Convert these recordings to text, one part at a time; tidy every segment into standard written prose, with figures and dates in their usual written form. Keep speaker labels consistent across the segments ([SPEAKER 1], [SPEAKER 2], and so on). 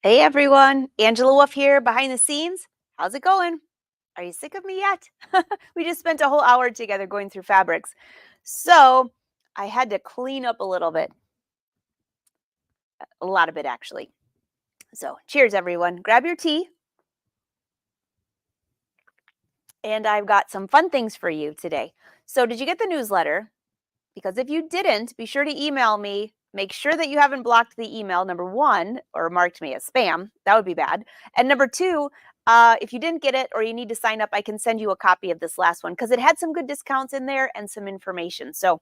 [SPEAKER 1] Hey everyone, Angela Wolf here behind the scenes. How's it going? Are you sick of me yet? We just spent a whole hour together going through fabrics. So I had to clean up a little bit, a lot of it actually. So cheers, everyone. Grab your tea, and I've got some fun things for you today. So, did you get the newsletter? Because if you didn't, be sure to email me. Make sure that you haven't blocked the email, number one, or marked me as spam. That would be bad. And number two, if you didn't get it or you need to sign up, I can send you a copy of this last one because it had some good discounts in there and some information. So,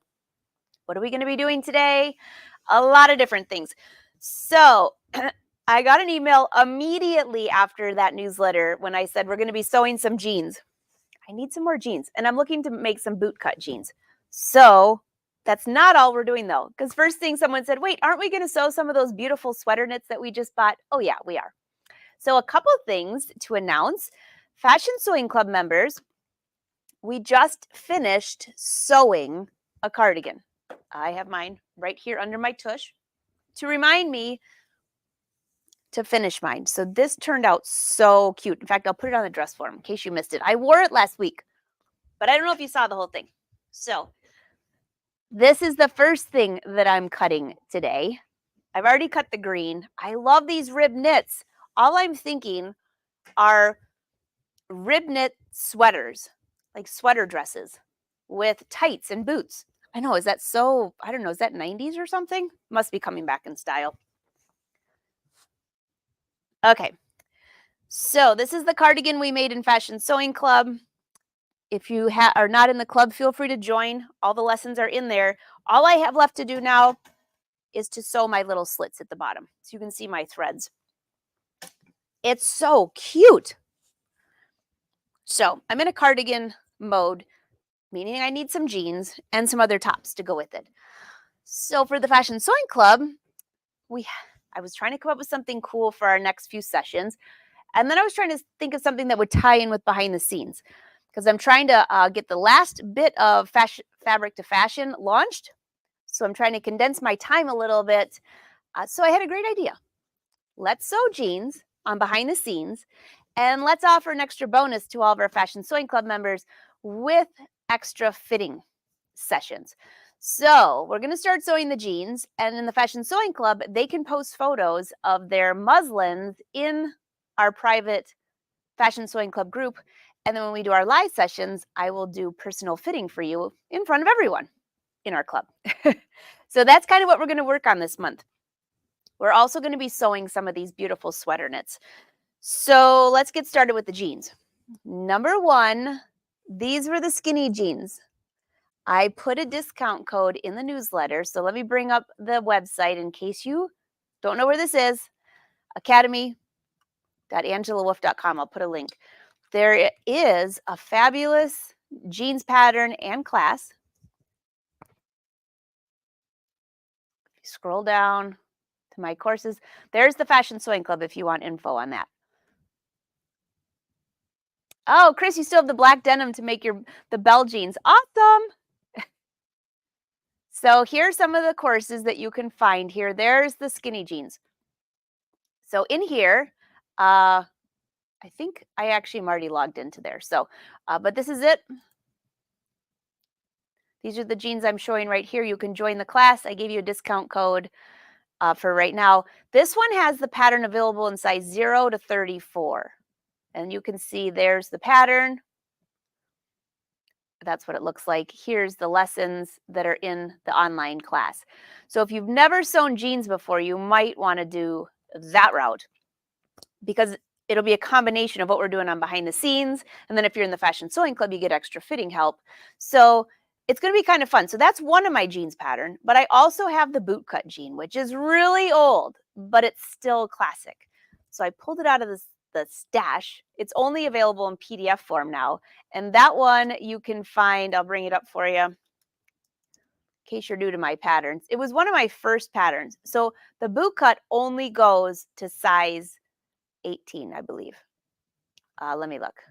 [SPEAKER 1] what are we going to be doing today? A lot of different things. So, I got an email immediately after that newsletter when I said we're going to be sewing some jeans. I need some more jeans, and I'm looking to make some boot cut jeans. So that's not all we're doing though, because first thing someone said, wait, aren't we going to sew some of those beautiful sweater knits that we just bought? Oh yeah, we are. So a couple things to announce. Fashion Sewing Club members, we just finished sewing a cardigan. I have mine right here under my tush to remind me to finish mine. So this turned out so cute. In fact, I'll put it on the dress form in case you missed it. I wore it last week, but I don't know if you saw the whole thing. So this is the first thing that I'm cutting today. I've already cut the green. I love these rib knits. All I'm thinking are rib knit sweaters, like sweater dresses with tights and boots. I know, is that so, I don't know, is that 90s or something? Must be coming back in style. Okay, so this is the cardigan we made in Fashion Sewing Club. If you are not in the club, feel free to join. All the lessons are in there. All I have left to do now is to sew my little slits at the bottom so you can see my threads. It's so cute. So I'm in a cardigan mode, meaning I need some jeans and some other tops to go with it. So for the Fashion Sewing Club, I was trying to come up with something cool for our next few sessions. And then I was trying to think of something that would tie in with behind the scenes because I'm trying to get the last bit of fabric to fashion launched. So I'm trying to condense my time a little bit. So I had a great idea. Let's sew jeans on behind the scenes, and let's offer an extra bonus to all of our Fashion Sewing Club members with extra fitting sessions. So we're going to start sewing the jeans, and in the Fashion Sewing Club, they can post photos of their muslins in our private Fashion Sewing Club group. And then when we do our live sessions, I will do personal fitting for you in front of everyone in our club. So that's kind of what we're going to work on this month. We're also going to be sewing some of these beautiful sweater knits. So let's get started with the jeans. Number one, these were the skinny jeans. I put a discount code in the newsletter. So let me bring up the website in case you don't know where this is. academy.angelawolf.com. I'll put a link. There is a fabulous jeans pattern and class. Scroll down to my courses. There's the Fashion Sewing Club if you want info on that. Oh, Chris, you still have the black denim to make the bell jeans. Awesome. So here's some of the courses that you can find here. There's the skinny jeans. So in here, I think I actually am already logged into there. So, but this is it. These are the jeans I'm showing right here. You can join the class. I gave you a discount code for right now. This one has the pattern available in size 0 to 34. And you can see there's the pattern. That's what it looks like. Here's the lessons that are in the online class. So if you've never sewn jeans before, you might want to do that route because it'll be a combination of what we're doing on behind the scenes. And then if you're in the Fashion Sewing Club, you get extra fitting help. So it's going to be kind of fun. So that's one of my jeans pattern, but I also have the boot cut jean, which is really old, but it's still classic. So I pulled it out of the stash. It's only available in PDF form now. And that one you can find, I'll bring it up for you in case you're new to my patterns. It was one of my first patterns. So the boot cut only goes to size 18, I believe. Let me look.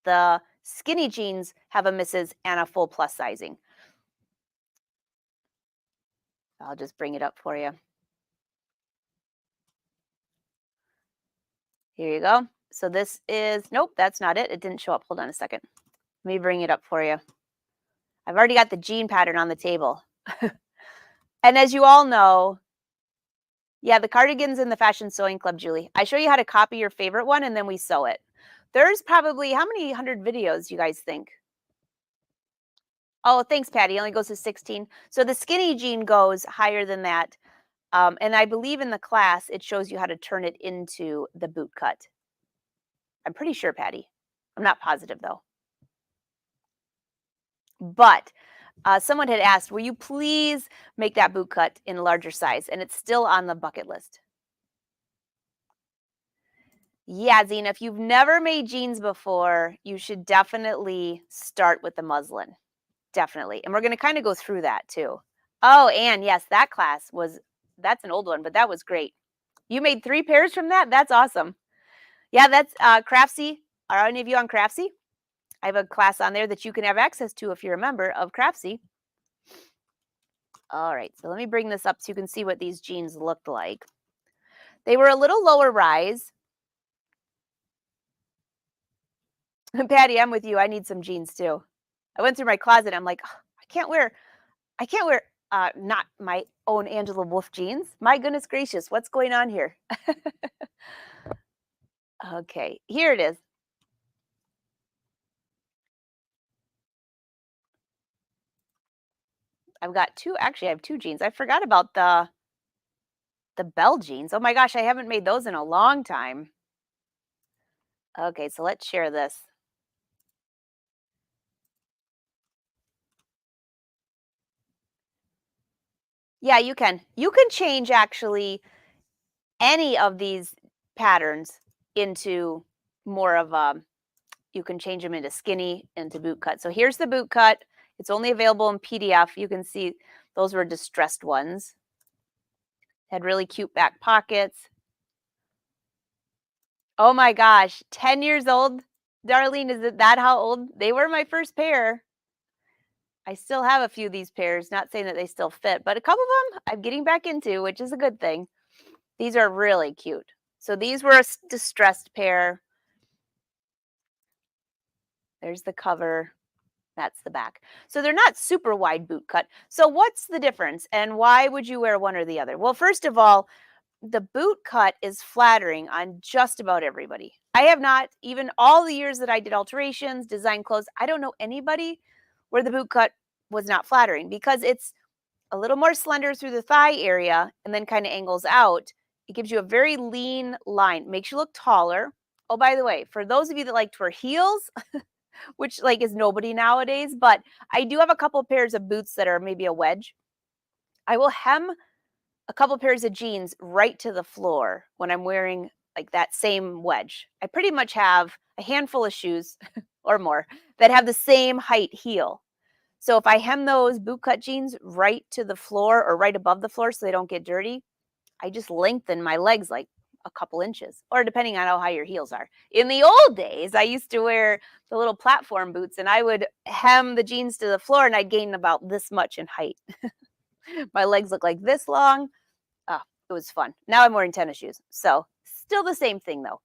[SPEAKER 1] The skinny jeans have a misses and a full plus sizing. I'll just bring it up for you. Here you go. So this is, nope, that's not it. It didn't show up. Hold on a second. Let me bring it up for you. I've already got the jean pattern on the table. And as you all know, yeah, the cardigan's in the Fashion Sewing Club, Julie. I show you how to copy your favorite one and then we sew it. There's probably, how many hundred videos you guys think? Oh, thanks, Patty. It only goes to 16. So the skinny jean goes higher than that. And I believe in the class, it shows you how to turn it into the boot cut. I'm pretty sure, Patty. I'm not positive, though. But someone had asked, will you please make that boot cut in a larger size? And it's still on the bucket list. Yeah, Zena, if you've never made jeans before, you should definitely start with the muslin. Definitely. And we're going to kind of go through that too. Oh, and yes, that class was, that's an old one, but that was great. You made 3 pairs from that? That's awesome. Yeah, that's Craftsy. Are any of you on Craftsy? I have a class on there that you can have access to if you're a member of Craftsy. All right, so let me bring this up so you can see what these jeans looked like. They were a little lower rise. Patty, I'm with you. I need some jeans too. I went through my closet. I'm like, oh, I can't wear not my own Angela Wolf jeans. My goodness gracious, what's going on here? Okay, here it is. I've got 2, actually I have 2 jeans. I forgot about the Bell jeans. Oh my gosh, I haven't made those in a long time. Okay, so let's share this. Yeah, you can. You can change actually any of these patterns into more of a, you can change them into skinny, into boot cut. So here's the boot cut. It's only available in PDF. You can see those were distressed ones. Had really cute back pockets. Oh my gosh, 10 years old. Darlene, is it that how old? They were my first pair. I still have a few of these pairs, not saying that they still fit, but a couple of them I'm getting back into, which is a good thing. These are really cute. So these were a distressed pair. There's the cover. That's the back. So they're not super wide boot cut. So what's the difference and why would you wear one or the other? Well, first of all, the boot cut is flattering on just about everybody. I have not, even all the years that I did alterations, design clothes, I don't know anybody where the boot cut was not flattering because it's a little more slender through the thigh area and then kind of angles out. It gives you a very lean line, makes you look taller. Oh, by the way, for those of you that like to wear heels, which like is nobody nowadays, but I do have a couple pairs of boots that are maybe a wedge. I will hem a couple pairs of jeans right to the floor when I'm wearing like that same wedge. I pretty much have a handful of shoes or more that have the same height heel. So if I hem those boot cut jeans right to the floor or right above the floor so they don't get dirty, I just lengthen my legs like a couple inches, or depending on how high your heels are. In the old days, I used to wear the little platform boots and I would hem the jeans to the floor and I'd gain about this much in height. My legs look like this long. Oh, it was fun. Now I'm wearing tennis shoes. So still the same thing though.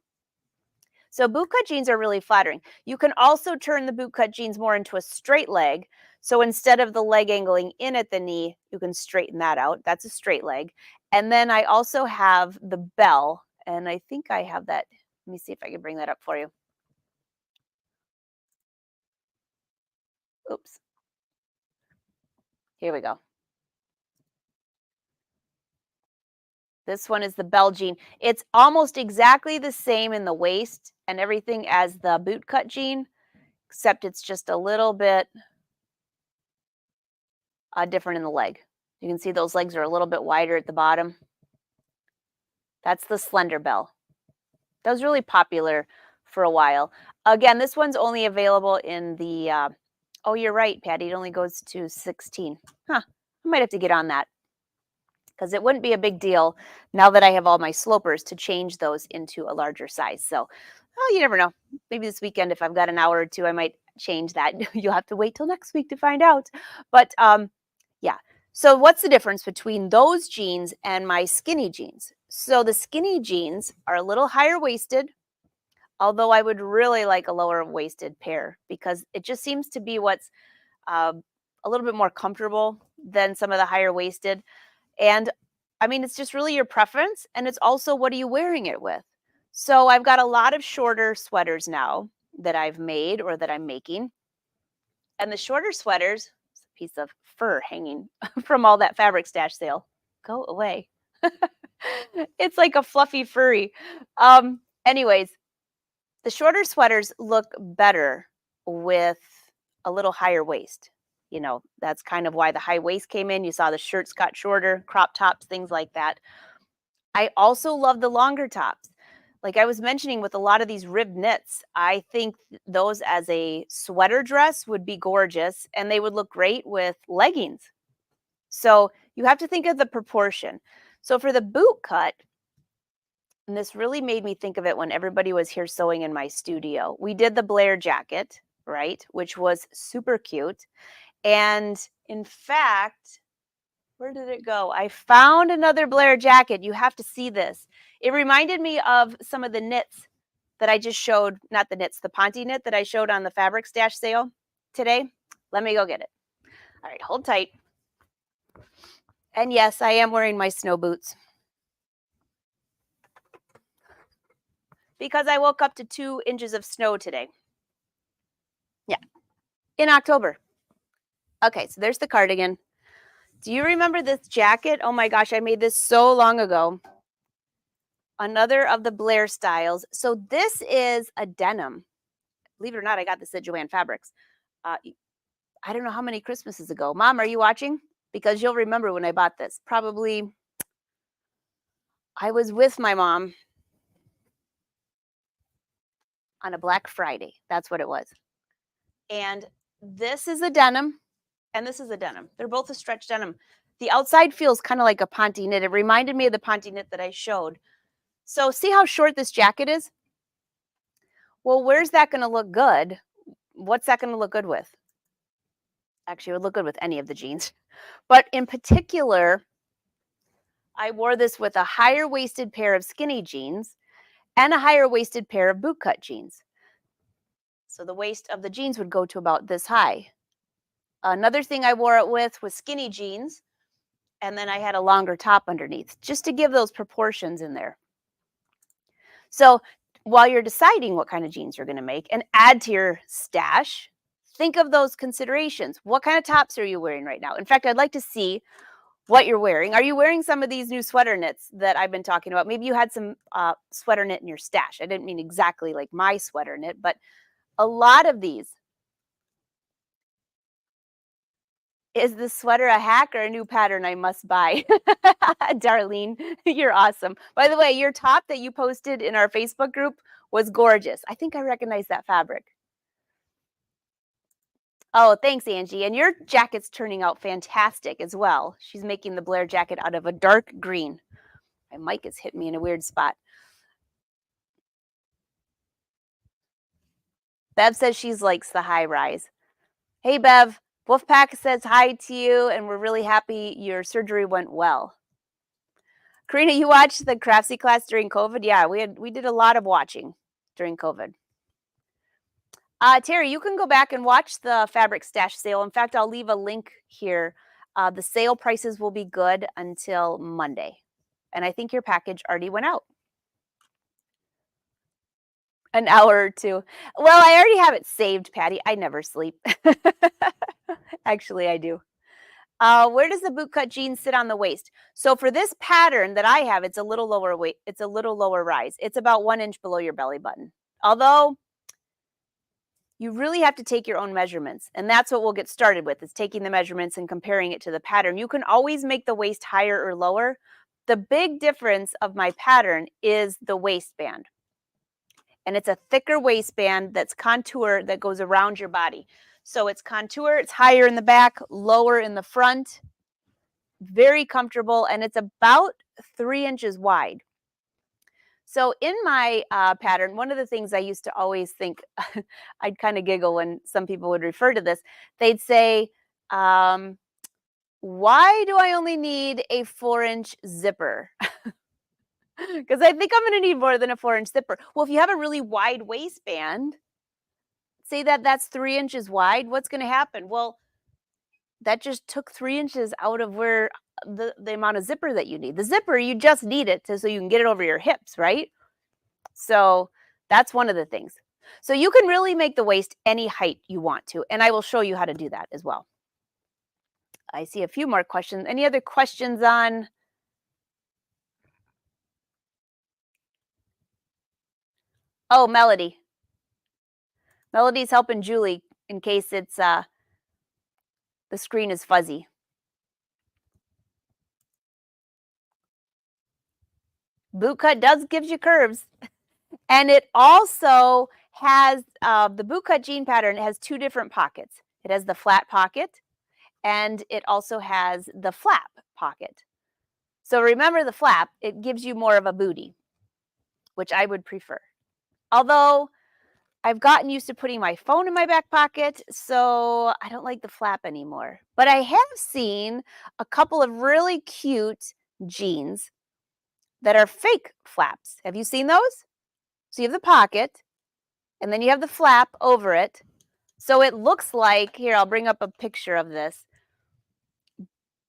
[SPEAKER 1] So boot cut jeans are really flattering. You can also turn the boot cut jeans more into a straight leg. So instead of the leg angling in at the knee, you can straighten that out. That's a straight leg. And then I also have the bell, and I think I have that. Let me see if I can bring that up for you. Oops. Here we go. This one is the bell jean. It's almost exactly the same in the waist and everything as the boot cut jean, except it's just a little bit different in the leg. You can see those legs are a little bit wider at the bottom. That's the slender bell. That was really popular for a while. Again, this one's only available in the, oh, you're right, Patty. It only goes to 16. Huh. I might have to get on that because it wouldn't be a big deal now that I have all my slopers to change those into a larger size. So, oh, you never know. Maybe this weekend, if I've got an hour or two, I might change that. You'll have to wait till next week to find out. But yeah. So what's the difference between those jeans and my skinny jeans? So the skinny jeans are a little higher waisted. Although I would really like a lower waisted pair because it just seems to be what's uh, a little bit more comfortable than some of the higher waisted. And I mean, it's just really your preference. And it's also what are you wearing it with? So I've got a lot of shorter sweaters now that I've made or that I'm making. And the shorter sweaters, it's a piece of fur hanging from all that fabric stash sale. Go away. It's like a fluffy furry. Anyways, the shorter sweaters look better with a little higher waist. That's kind of why the high waist came in. You saw the shirts got shorter, crop tops, things like that. I also love the longer tops. Like I was mentioning with a lot of these ribbed knits, I think those as a sweater dress would be gorgeous and they would look great with leggings. So you have to think of the proportion. So for the boot cut, and this really made me think of it when everybody was here sewing in my studio. We did the Blair jacket, right? Which was super cute. And in fact, where did it go? I found another Blair jacket. You have to see this. It reminded me of some of the knits that I just showed, not the knits, the Ponte knit that I showed on the fabric stash sale today. Let me go get it. All right, hold tight. And yes, I am wearing my snow boots because I woke up to 2 inches of snow today. Yeah, in October. Okay, so there's the cardigan. Do you remember this jacket? Oh my gosh, I made this so long ago. Another of the Blair styles. So this is a denim. Believe it or not, I got this at Joann Fabrics. I don't know how many Christmases ago. Mom, are you watching? Because you'll remember when I bought this. Probably I was with my mom on a Black Friday. That's what it was. And this is a denim, and this is a denim. They're both a stretch denim. The outside feels kind of like a Ponte knit. It reminded me of the Ponte knit that I showed. So see how short this jacket is? Well, where's that going to look good? What's that going to look good with? Actually, it would look good with any of the jeans. But in particular, I wore this with a higher waisted pair of skinny jeans and a higher waisted pair of boot cut jeans. So the waist of the jeans would go to about this high. Another thing I wore it with was skinny jeans, and then I had a longer top underneath, just to give those proportions in there. So while you're deciding what kind of jeans you're going to make and add to your stash, think of those considerations. What kind of tops are you wearing right now? In fact, I'd like to see what you're wearing. Are you wearing some of these new sweater knits that I've been talking about? Maybe you had some sweater knit in your stash. I didn't mean exactly like my sweater knit, but a lot of these. Is the sweater a hack or a new pattern I must buy? Darlene, you're awesome. By the way, your top that you posted in our Facebook group was gorgeous. I think I recognize that fabric. Oh, thanks, Angie. And your jacket's turning out fantastic as well. She's making the Blair jacket out of a dark green. My mic has hit me in a weird spot. Bev says she likes the high rise. Hey, Bev. Wolfpack says hi to you, and we're really happy your surgery went well. Karina, you watched the Craftsy class during COVID? Yeah, we did a lot of watching during COVID. Terry, you can go back and watch the fabric stash sale. In fact, I'll leave a link here. The sale prices will be good until Monday. And I think your package already went out. An hour or two. Well, I already have it saved, Patty. I never sleep. Actually, I do. Where does the boot cut jean sit on the waist? So for this pattern that I have, it's a little lower weight. It's a little lower rise. It's about 1 inch below your belly button. Although you really have to take your own measurements. And that's what we'll get started with, is taking the measurements and comparing it to the pattern. You can always make the waist higher or lower. The big difference of my pattern is the waistband. And it's a thicker waistband that's contour that goes around your body. So it's contour, it's higher in the back, lower in the front, very comfortable, and it's about 3 inches wide. So in my pattern, one of the things I used to always think, I'd kind of giggle when some people would refer to this. They'd say, why do I only need a 4-inch zipper? Because I think I'm going to need more than a 4-inch zipper. Well, if you have a really wide waistband, say that that's 3 inches wide, what's going to happen? Well, that just took 3 inches out of where the amount of zipper that you need. The zipper, you just need it so you can get it over your hips, right? So that's one of the things. So you can really make the waist any height you want to, and I will show you how to do that as well. I see a few more questions. Any other questions on? Oh, Melody. Melody's helping Julie in case it's the screen is fuzzy. Bootcut does gives you curves, and it also has the bootcut jean pattern has two different pockets. It has the flat pocket, and it also has the flap pocket. So remember the flap, it gives you more of a booty, which I would prefer. Although I've gotten used to putting my phone in my back pocket, so I don't like the flap anymore. But I have seen a couple of really cute jeans that are fake flaps. Have you seen those? So you have the pocket, and then you have the flap over it. So it looks like, here, I'll bring up a picture of this.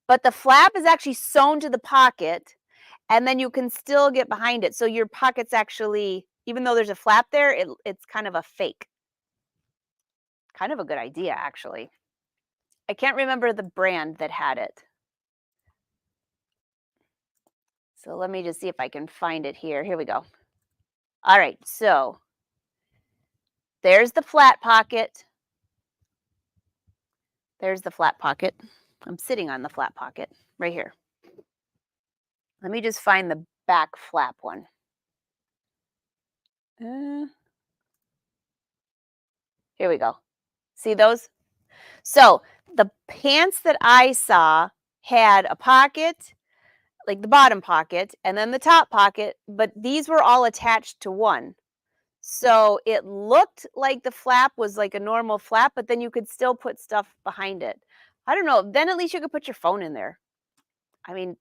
[SPEAKER 1] But the flap is actually sewn to the pocket, and then you can still get behind it. So your pocket's actually, even though there's a flap there, it's kind of a fake. Kind of a good idea, actually. I can't remember the brand that had it. So let me just see if I can find it here. Here we go. All right, so there's the flat pocket. There's the flat pocket. I'm sitting on the flat pocket right here. Let me just find the back flap one. Here we go. See those? So the pants that I saw had a pocket, like the bottom pocket, and then the top pocket, but these were all attached to one. So it looked like the flap was like a normal flap, but then you could still put stuff behind it. I don't know. Then at least you could put your phone in there. I mean,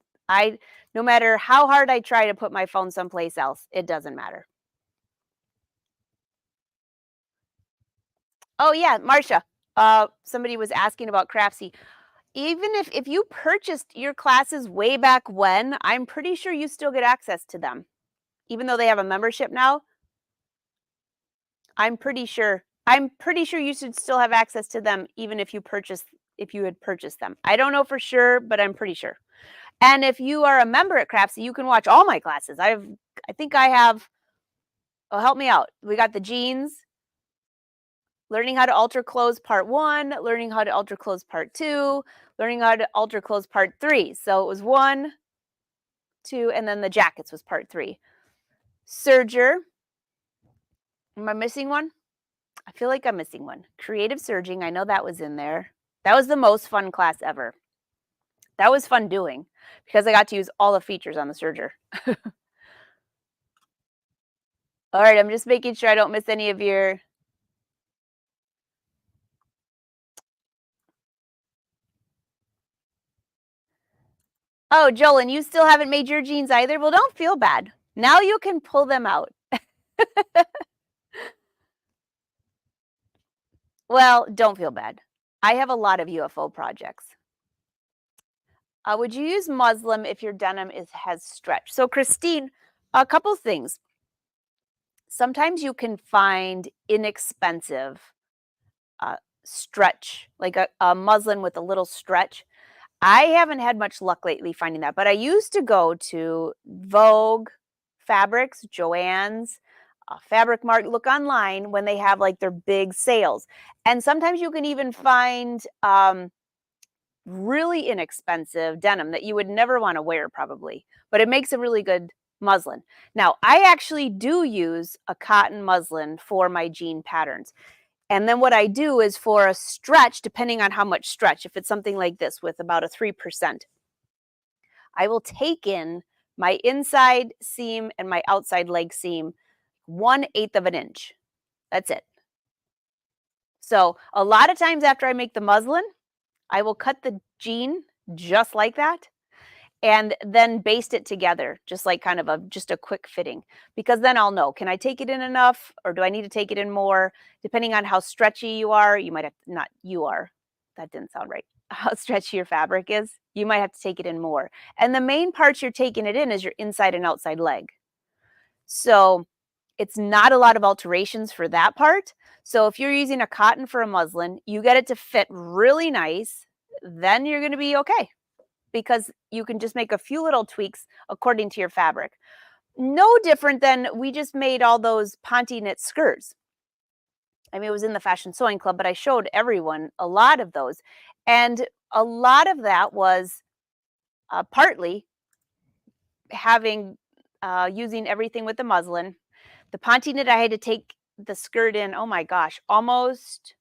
[SPEAKER 1] no matter how hard I try to put my phone someplace else, it doesn't matter. Oh yeah, Marcia. Somebody was asking about Craftsy. Even if you purchased your classes way back when, I'm pretty sure you still get access to them. Even though they have a membership now, I'm pretty sure you should still have access to them even if you had purchased them. I don't know for sure, but I'm pretty sure. And if you are a member at Craftsy, you can watch all my classes. I think I have, oh, help me out. We got the jeans, learning how to alter clothes part 1, learning how to alter clothes part 2, learning how to alter clothes part 3. So it was 1, 2, and then the jackets was part 3. Serger. Am I missing one? I feel like I'm missing one. Creative serging. I know that was in there. That was the most fun class ever. That was fun doing because I got to use all the features on the serger. All right, I'm just making sure I don't miss any of your. Oh, Jolyn, you still haven't made your jeans either? Well, don't feel bad. Now you can pull them out. Well, don't feel bad. I have a lot of UFO projects. Would you use muslin if your denim has stretch? So, Christine, a couple things. Sometimes you can find inexpensive stretch, like a muslin with a little stretch. I haven't had much luck lately finding that, but I used to go to Vogue Fabrics, Joann's, Fabric Mart, look online when they have like their big sales. And sometimes you can even find really inexpensive denim that you would never want to wear probably, but it makes a really good muslin. Now, I actually do use a cotton muslin for my jean patterns. And then what I do is for a stretch, depending on how much stretch, if it's something like this with about a 3%, I will take in my inside seam and my outside leg seam 1/8 of an inch. That's it. So a lot of times after I make the muslin, I will cut the jean just like that. and then baste it together, just like kind of just a quick fitting, because then I'll know, can I take it in enough or do I need to take it in more? Depending on how stretchy you are, you might have not you are. That didn't sound right. How stretchy your fabric is, you might have to take it in more. And the main parts you're taking it in is your inside and outside leg. So it's not a lot of alterations for that part. So if you're using a cotton for a muslin, you get it to fit really nice, then you're going to be okay, because you can just make a few little tweaks according to your fabric. No different than we just made all those Ponte knit skirts. I mean, it was in the Fashion Sewing Club, but I showed everyone a lot of those. And a lot of that was partly having using everything with the muslin. The Ponte knit, I had to take the skirt in, oh my gosh, almost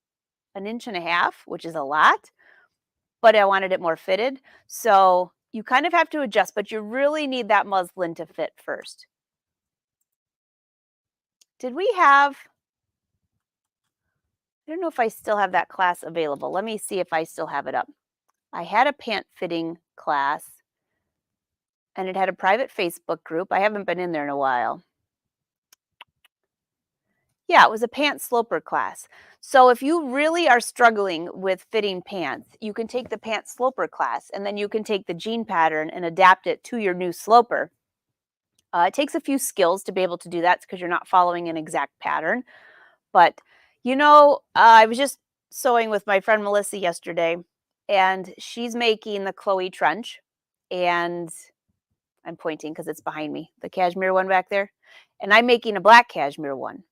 [SPEAKER 1] an inch and a half, which is a lot, but I wanted it more fitted. So you kind of have to adjust, but you really need that muslin to fit first. Did we have, I don't know if I still have that class available. Let me see if I still have it up. I had a pant fitting class and it had a private Facebook group. I haven't been in there in a while. Yeah, it was a pant sloper class. So if you really are struggling with fitting pants, you can take the pant sloper class and then you can take the jean pattern and adapt it to your new sloper. It takes a few skills to be able to do that because you're not following an exact pattern. But, I was just sewing with my friend Melissa yesterday, and she's making the Chloe trench. And I'm pointing because it's behind me, the cashmere one back there. And I'm making a black cashmere one.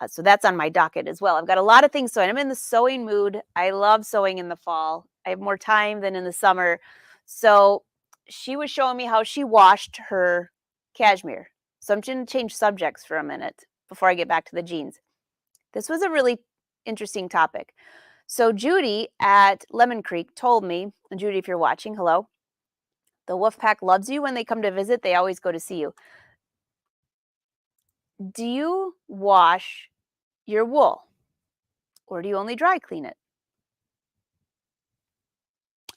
[SPEAKER 1] So that's on my docket as well. I've got a lot of things sewing. I'm in the sewing mood. I love sewing in the fall. I have more time than in the summer. So she was showing me how she washed her cashmere. So I'm going to change subjects for a minute before I get back to the jeans. This was a really interesting topic. So Judy at Lemon Creek told me, and Judy, if you're watching, hello. The Wolfpack loves you. When they come to visit, they always go to see you. Do you wash your wool or do you only dry clean it?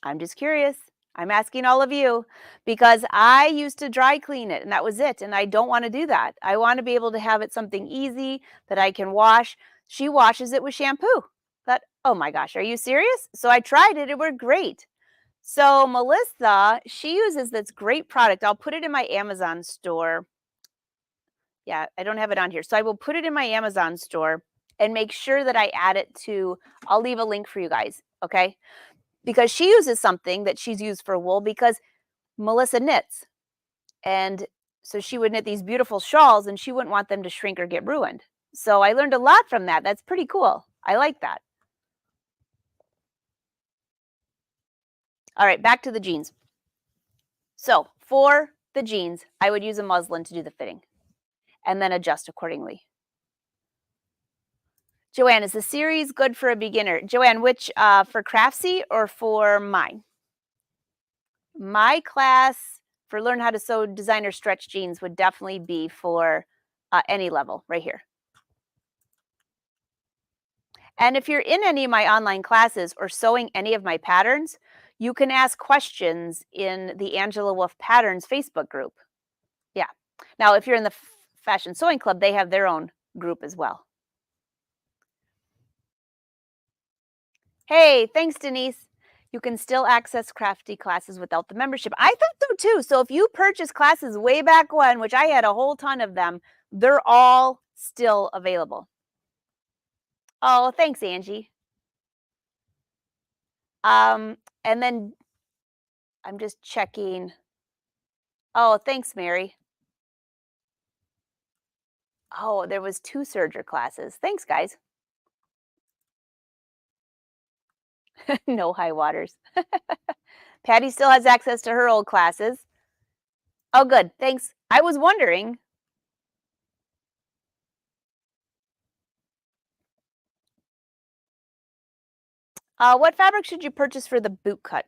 [SPEAKER 1] I'm just curious. I'm asking all of you because I used to dry clean it and that was it. And I don't want to do that. I want to be able to have it something easy that I can wash. She washes it with shampoo. But oh my gosh, are you serious? So I tried it. It worked great. So Melissa, she uses this great product. I'll put it in my Amazon store. Yeah, I don't have it on here. So I will put it in my Amazon store and make sure that I add it to, I'll leave a link for you guys. Okay. Because she uses something that she's used for wool because Melissa knits. And so she would knit these beautiful shawls and she wouldn't want them to shrink or get ruined. So I learned a lot from that. That's pretty cool. I like that. All right, back to the jeans. So for the jeans, I would use a muslin to do the fitting and then adjust accordingly. Joanne, is the series good for a beginner? Joanne, which for Craftsy or for mine? My class for Learn How to Sew Designer Stretch Jeans would definitely be for any level right here. And if you're in any of my online classes or sewing any of my patterns, you can ask questions in the Angela Wolf Patterns Facebook group. Yeah. Now, if you're in the Fashion Sewing Club, they have their own group as well. Hey, thanks, Denise. You can still access crafty classes without the membership. I thought so too. So if you purchase classes way back when, which I had a whole ton of them, they're all still available. Oh, thanks, Angie. And then I'm just checking. Oh, thanks, Mary. Oh, there was 2 serger classes. Thanks, guys. No high waters. Patty still has access to her old classes. Oh, good. Thanks. I was wondering. What fabric should you purchase for the boot cut?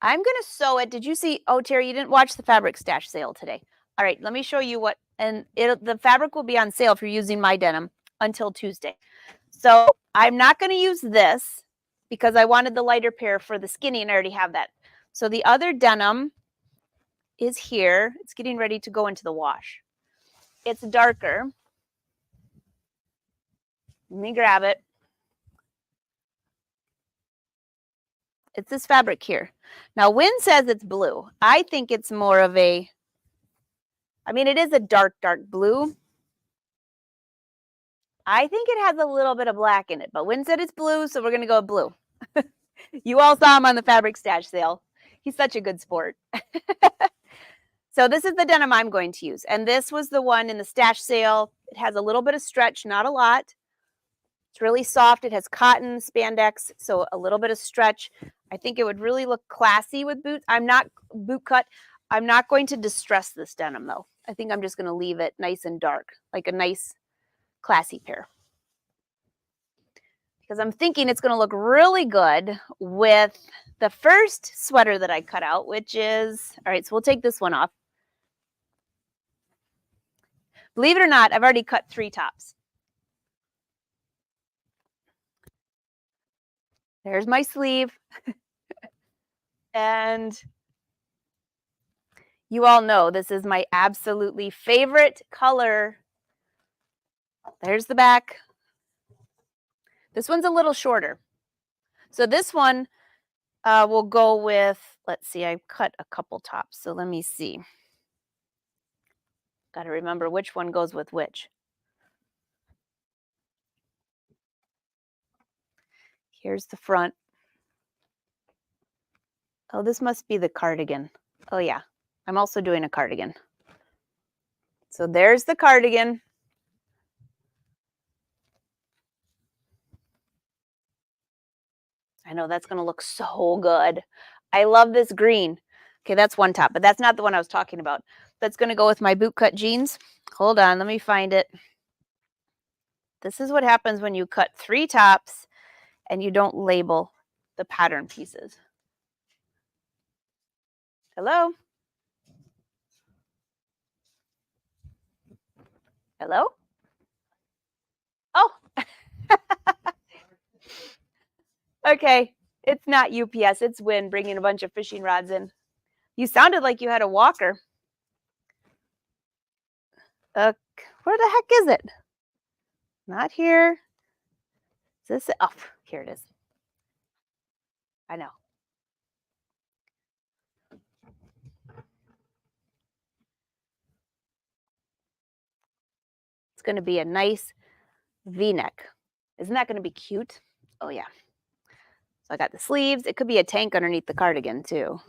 [SPEAKER 1] I'm going to sew it. Did you see? Oh, Terry, you didn't watch the fabric stash sale today. All right, let me show you what. And the fabric will be on sale if you're using my denim until Tuesday. So I'm not going to use this because I wanted the lighter pair for the skinny and I already have that. So the other denim is here. It's getting ready to go into the wash. It's darker. Let me grab it. It's this fabric here. Now, Wynn says it's blue. I think it's more of a, I mean, it is a dark, dark blue. I think it has a little bit of black in it, but Wynn said it's blue, so we're going to go with blue. You all saw him on the fabric stash sale. He's such a good sport. So this is the denim I'm going to use. And this was the one in the stash sale. It has a little bit of stretch, not a lot. It's really soft. It has cotton, spandex, so a little bit of stretch. I think it would really look classy with boots. I'm not boot cut. I'm not going to distress this denim though. I think I'm just going to leave it nice and dark, like a nice classy pair. Because I'm thinking it's going to look really good with the first sweater that I cut out, which is, all right, so we'll take this one off. Believe it or not, I've already cut 3 tops. There's my sleeve. And you all know this is my absolutely favorite color. There's the back. This one's a little shorter. So this one will go with, let's see, I cut a couple tops. So let me see. Got to remember which one goes with which. Here's the front. Oh, this must be the cardigan. Oh, yeah. I'm also doing a cardigan. So there's the cardigan. I know that's going to look so good. I love this green. Okay, that's one top, but that's not the one I was talking about. That's going to go with my bootcut jeans. Hold on, let me find it. This is what happens when you cut 3 tops and you don't label the pattern pieces. Hello? Hello? Oh. Okay, it's not UPS, it's Wynn bringing a bunch of fishing rods in. You sounded like you had a walker. Where the heck is it? Not here. Is this it? Oh, here it is. I know. It's going to be a nice V-neck. Isn't that going to be cute? Oh, yeah. So I got the sleeves. It could be a tank underneath the cardigan, too.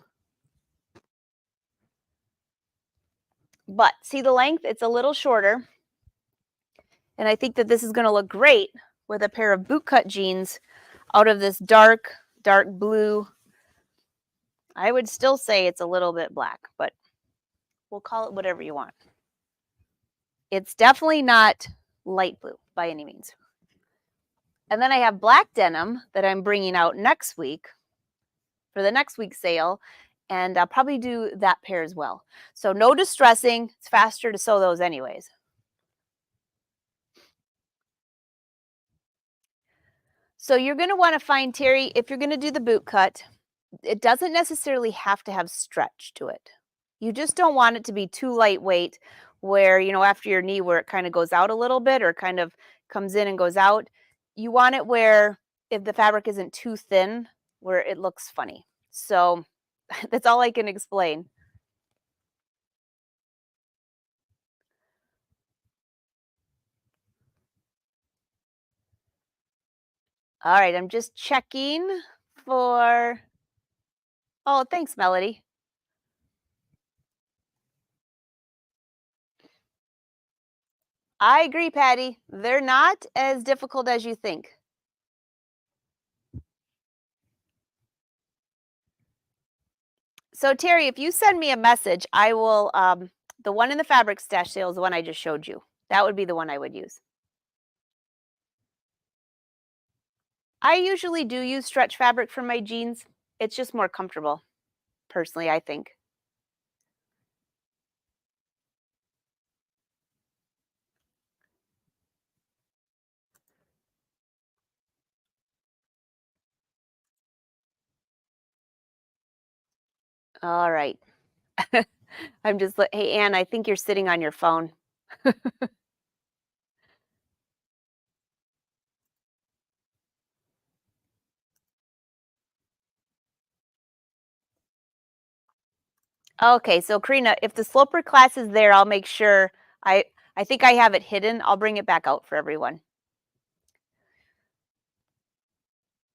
[SPEAKER 1] But see the length? It's a little shorter. And I think that this is going to look great with a pair of bootcut jeans out of this dark, dark blue. I would still say it's a little bit black, but we'll call it whatever you want. It's definitely not light blue by any means. And then I have black denim that I'm bringing out next week for the next week's sale. And I'll probably do that pair as well. So no distressing. It's faster to sew those anyways. So you're going to want to find, Terry, if you're going to do the boot cut, it doesn't necessarily have to have stretch to it. You just don't want it to be too lightweight where, you know, after your knee where it kind of goes out a little bit or kind of comes in and goes out. You want it where if the fabric isn't too thin, where it looks funny. So that's all I can explain. All right, I'm just checking for, oh, thanks, Melody. I agree, Patty. They're not as difficult as you think. So Terry, if you send me a message, I will, the one in the fabric stash sale is the one I just showed you. That would be the one I would use. I usually do use stretch fabric for my jeans. It's just more comfortable, personally, I think. All right. I'm just hey, Anne, I think you're sitting on your phone. Okay, so Karina, if the sloper class is there, I'll make sure I I think I have it hidden. I'll bring it back out for everyone.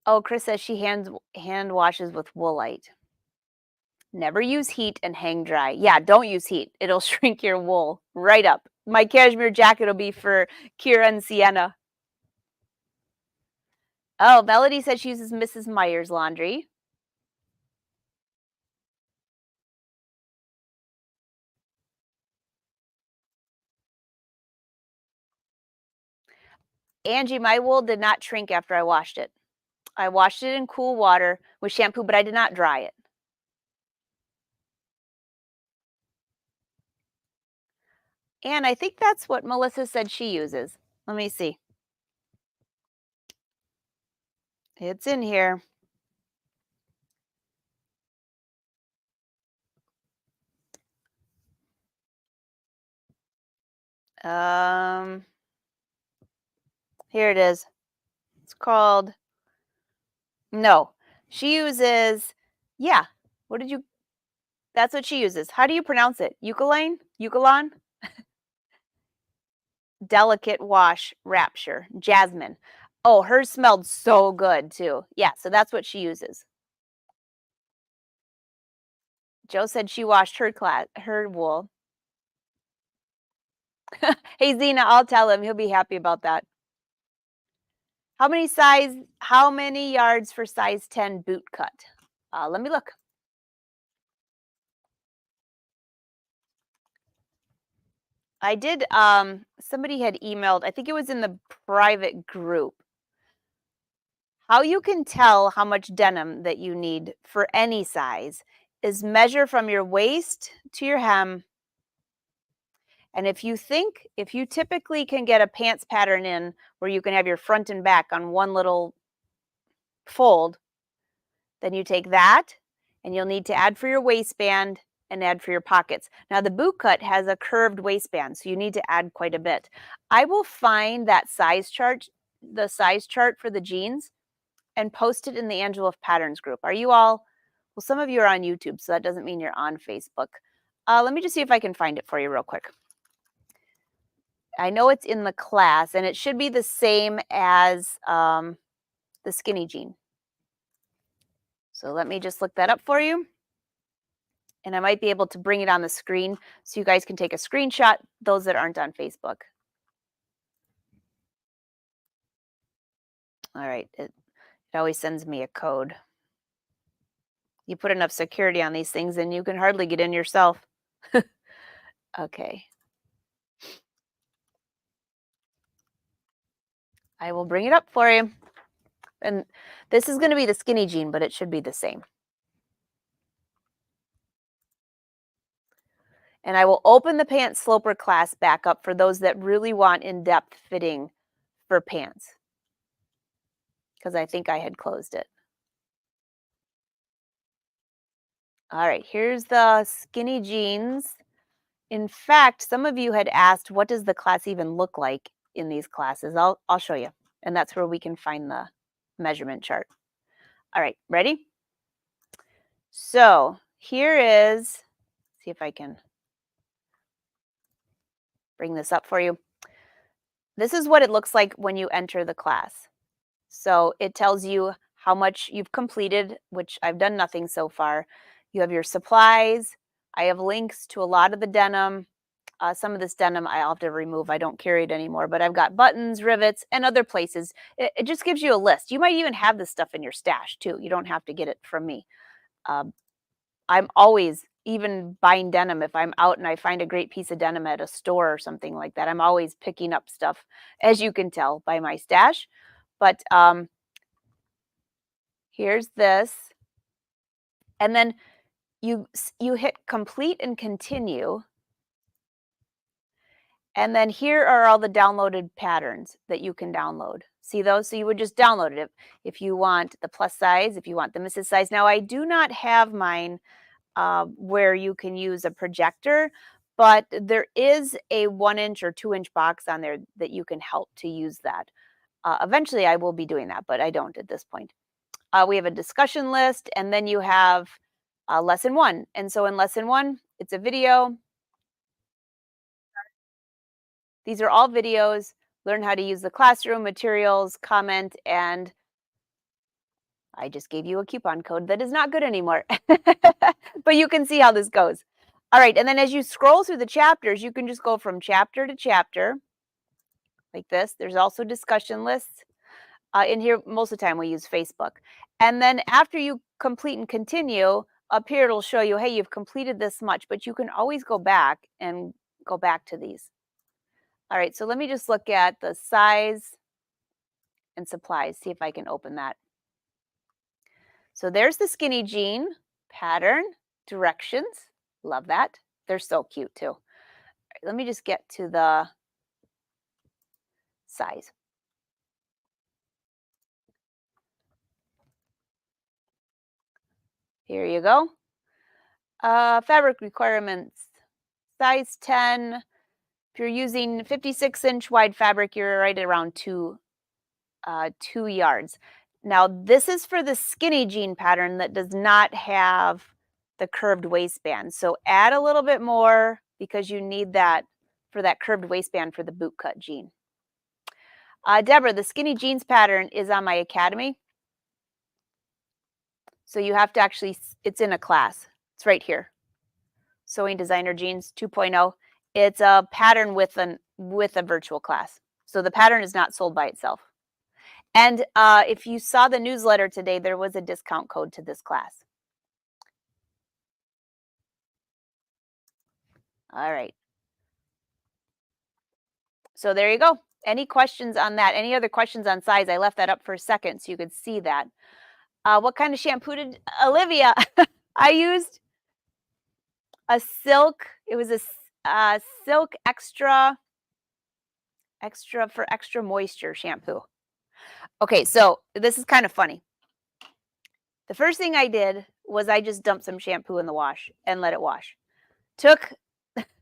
[SPEAKER 1] Oh, Chris says she hand washes with woolite. Never use heat and hang dry. Yeah, don't use heat. It'll shrink your wool right up. My cashmere jacket will be for Kira and Sienna. Oh, Melody says she uses Mrs. Meyer's laundry. Angie, my wool did not shrink after I washed it. I washed it in cool water with shampoo, but I did not dry it. And I think that's what Melissa said she uses. Let me see. It's in here. Um, Here it is. It's called no. She uses yeah. What did you That's what she uses. How do you pronounce it? Eucaline? Eucaline? Delicate Wash Rapture. Jasmine. Oh, hers smelled so good too. Yeah, so that's what she uses. Joe said she washed her wool. Hey Zena, I'll tell him. He'll be happy about that. How many yards for size 10 boot cut? Let me look. I did somebody had emailed, I think it was in the private group. How you can tell how much denim that you need for any size is measure from your waist to your hem. And if you typically can get a pants pattern in where you can have your front and back on one little fold, then you take that and you'll need to add for your waistband and add for your pockets. Now, the boot cut has a curved waistband, so you need to add quite a bit. I will find that the size chart for the jeans, and post it in the Angela of Patterns group. Are you all? Well, some of you are on YouTube, so that doesn't mean you're on Facebook. Let me just see if I can find it for you real quick. I know it's in the class, and it should be the same as the skinny jean. So let me just look that up for you. And I might be able to bring it on the screen so you guys can take a screenshot, those that aren't on Facebook. All right, it always sends me a code. You put enough security on these things and you can hardly get in yourself. Okay. I will bring it up for you. And this is going to be the skinny jean, but it should be the same. And I will open the pants sloper class back up for those that really want in-depth fitting for pants, because I think I had closed it. All right, here's the skinny jeans. In fact, some of you had asked, what does the class even look like in these classes? I'll show you. And that's where we can find the measurement chart. All right, ready? So here is, see if I can bring this up for you. This is what it looks like when you enter the class. So it tells you how much you've completed, which I've done nothing so far. You have your supplies. I have links to a lot of the denim. Some of this denim I'll have to remove. I don't carry it anymore, but I've got buttons, rivets, and other places. It just gives you a list. You might even have this stuff in your stash too. You don't have to get it from me. Um, I'm always even buying denim. If I'm out and I find a great piece of denim at a store or something like that, I'm always picking up stuff, as you can tell by my stash. But here's this. And then you hit complete and continue. And then here are all the downloaded patterns that you can download. See those? So you would just download it if you want the plus size, if you want the Mrs. size. Now, I do not have mine where you can use a projector, but there is a 1 inch or 2 inch box on there that you can help to use that. Eventually, I will be doing that, but I don't at this point. We have a discussion list, and then you have lesson one. And so in lesson one, it's a video. These are all videos. Learn how to use the classroom materials, comment, and I just gave you a coupon code that is not good anymore. But you can see how this goes. All right, and then as you scroll through the chapters, you can just go from chapter to chapter like this. There's also discussion lists. In here, most of the time we use Facebook. And then after you complete and continue, up here it'll show you, hey, you've completed this much, but you can always go back and go back to these. All right, so let me just look at the size and supplies, see if I can open that. So there's the skinny jean pattern, directions. Love that. They're so cute too. All right, let me just get to the size. Here you go. Fabric requirements, size 10. If you're using 56-inch wide fabric, you're right around 2 yards. Now, this is for the skinny jean pattern that does not have the curved waistband. So add a little bit more because you need that for that curved waistband for the boot cut jean. Deborah, the skinny jeans pattern is on my academy. So you have to actually, it's in a class. It's right here. Sewing Designer Jeans 2.0. It's a pattern with a virtual class. So the pattern is not sold by itself. And if you saw the newsletter today, there was a discount code to this class. All right. So there you go. Any questions on that? Any other questions on size? I left that up for a second so you could see that. What kind of shampoo did Olivia? I used a silk. It was a silk extra for extra moisture shampoo. Okay, so this is kind of funny. The first thing I did was I just dumped some shampoo in the wash and let it wash. Took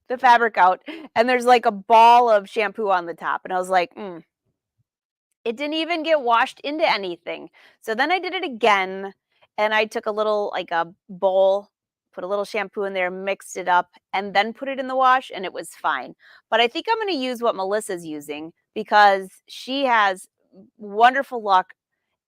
[SPEAKER 1] the fabric out, and there's like a ball of shampoo on the top. And I was like, it didn't even get washed into anything. So then I did it again, and I took a little, like a bowl, put a little shampoo in there, mixed it up, and then put it in the wash, and it was fine. But I think I'm going to use what Melissa's using because she has wonderful luck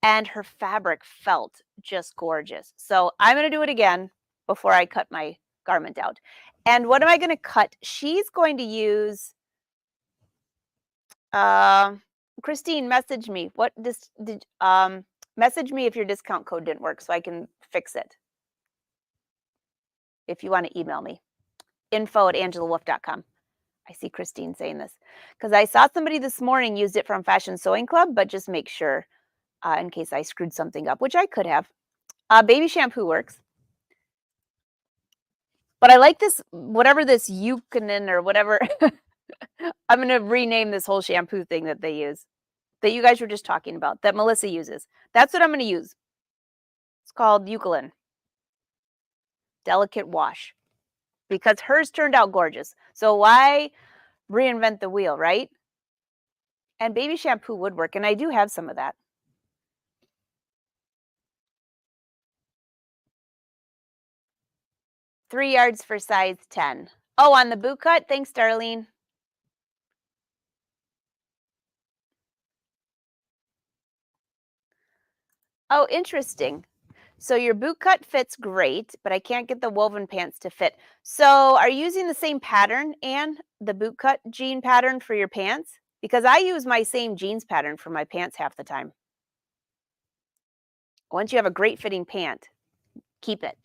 [SPEAKER 1] and her fabric felt just gorgeous. So I'm going to do it again before I cut my garment out. And what am I going to cut? She's going to use, Christine, message me. Message me if your discount code didn't work so I can fix it. If you want to email me, info@angelawolf.com. I see Christine saying this because I saw somebody this morning used it from Fashion Sewing Club, but just make sure in case I screwed something up, which I could have. Baby shampoo works. But I like this, whatever this Yukonin or whatever. I'm going to rename this whole shampoo thing that they use, that you guys were just talking about, that Melissa uses. That's what I'm going to use. It's called Eucalyptus Delicate Wash because hers turned out gorgeous. So why reinvent the wheel, right? And baby shampoo would work, and I do have some of that. $3 yards for size 10. Oh, on the boot cut? Thanks, Darlene. Oh, interesting. So your boot cut fits great, but I can't get the woven pants to fit. So are you using the same pattern, Anne, the boot cut jean pattern for your pants? Because I use my same jeans pattern for my pants half the time. Once you have a great fitting pant, keep it.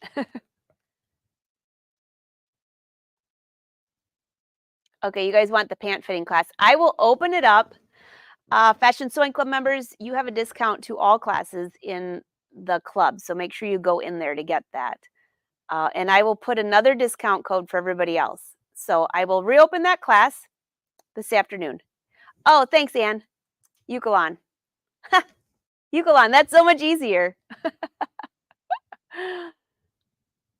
[SPEAKER 1] Okay, you guys want the pant fitting class. I will open it up. Fashion Sewing Club members, you have a discount to all classes in the club. So make sure you go in there to get that. And I will put another discount code for everybody else. So I will reopen that class this afternoon. Oh, thanks, Anne. You go on. You go on. That's so much easier.